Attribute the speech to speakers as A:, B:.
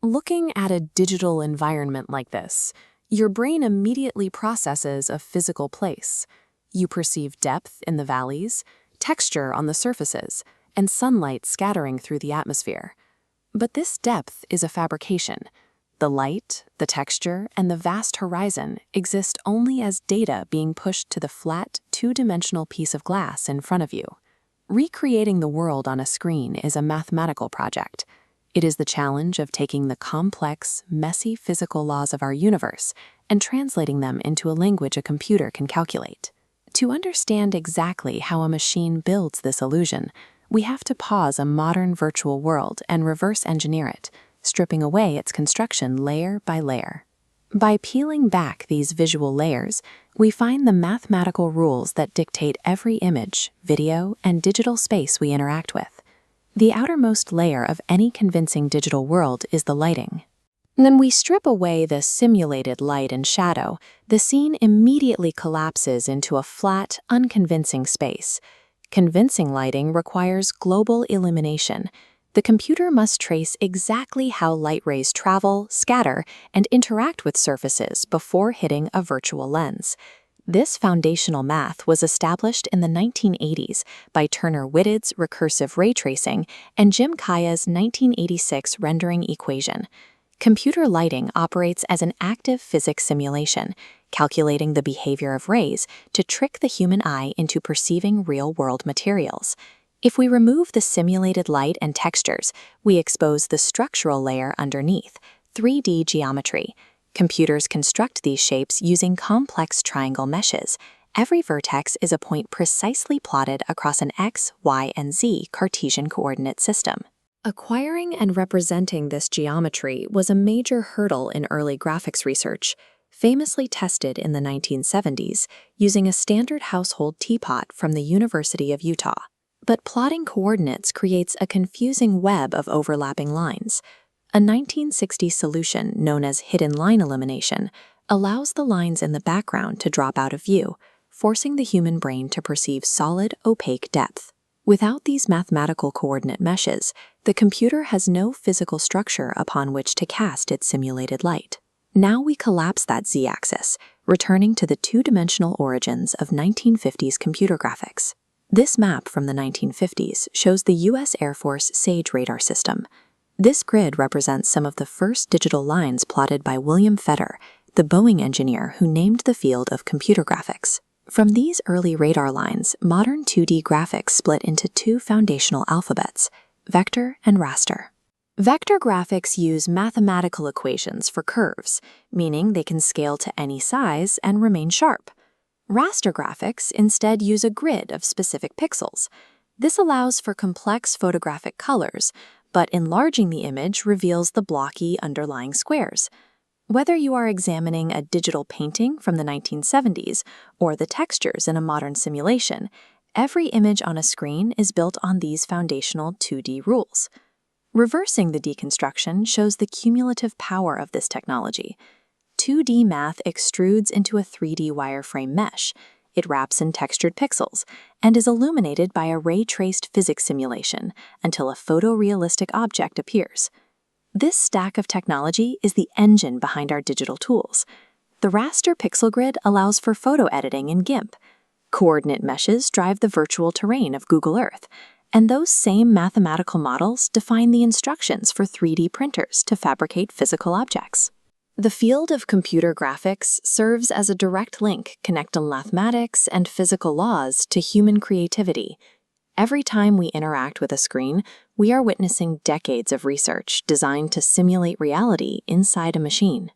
A: Looking at a digital environment like this, your brain immediately processes a physical place. You perceive depth in the valleys, texture on the surfaces, and sunlight scattering through the atmosphere. But this depth is a fabrication. The light, the texture, and the vast horizon exist only as data being pushed to the flat, two-dimensional piece of glass in front of you. Recreating the world on a screen is a mathematical project. It is the challenge of taking the complex, messy physical laws of our universe and translating them into a language a computer can calculate. To understand exactly how a machine builds this illusion, we have to pause a modern virtual world and reverse engineer it, stripping away its construction layer by layer. By peeling back these visual layers, we find the mathematical rules that dictate every image, video, and digital space we interact with. The outermost layer of any convincing digital world is the lighting. When we strip away the simulated light and shadow, the scene immediately collapses into a flat, unconvincing space. Convincing lighting requires global illumination. The computer must trace exactly how light rays travel, scatter, and interact with surfaces before hitting a virtual lens. This foundational math was established in the 1980s by Turner Whitted's recursive ray tracing and Jim Kaya's 1986 rendering equation. Computer lighting operates as an active physics simulation, calculating the behavior of rays to trick the human eye into perceiving real-world materials. If we remove the simulated light and textures, we expose the structural layer underneath, 3D geometry. Computers construct these shapes using complex triangle meshes. Every vertex is a point precisely plotted across an X, Y, and Z Cartesian coordinate system. Acquiring and representing this geometry was a major hurdle in early graphics research, famously tested in the 1970s using a standard household teapot from the University of Utah. But plotting coordinates creates a confusing web of overlapping lines. A 1960s solution known as hidden line elimination allows the lines in the background to drop out of view, forcing the human brain to perceive solid, opaque depth. Without these mathematical coordinate meshes, the computer has no physical structure upon which to cast its simulated light. Now we collapse that z-axis, returning to the two-dimensional origins of 1950s computer graphics. This map from the 1950s shows the U.S. Air Force SAGE radar system. This grid represents some of the first digital lines plotted by William Fetter, the Boeing engineer who named the field of computer graphics. From these early radar lines, modern 2D graphics split into two foundational alphabets, vector and raster. Vector graphics use mathematical equations for curves, meaning they can scale to any size and remain sharp. Raster graphics instead use a grid of specific pixels. This allows for complex photographic colors, but enlarging the image reveals the blocky underlying squares. Whether you are examining a digital painting from the 1970s or the textures in a modern simulation, every image on a screen is built on these foundational 2D rules. Reversing the deconstruction shows the cumulative power of this technology. 2D math extrudes into a 3D wireframe mesh. It wraps in textured pixels and is illuminated by a ray-traced physics simulation until a photorealistic object appears. This stack of technology is the engine behind our digital tools. The raster pixel grid allows for photo editing in GIMP. Coordinate meshes drive the virtual terrain of Google Earth, and those same mathematical models define the instructions for 3D printers to fabricate physical objects. The field of computer graphics serves as a direct link connecting mathematics and physical laws to human creativity. Every time we interact with a screen, we are witnessing decades of research designed to simulate reality inside a machine.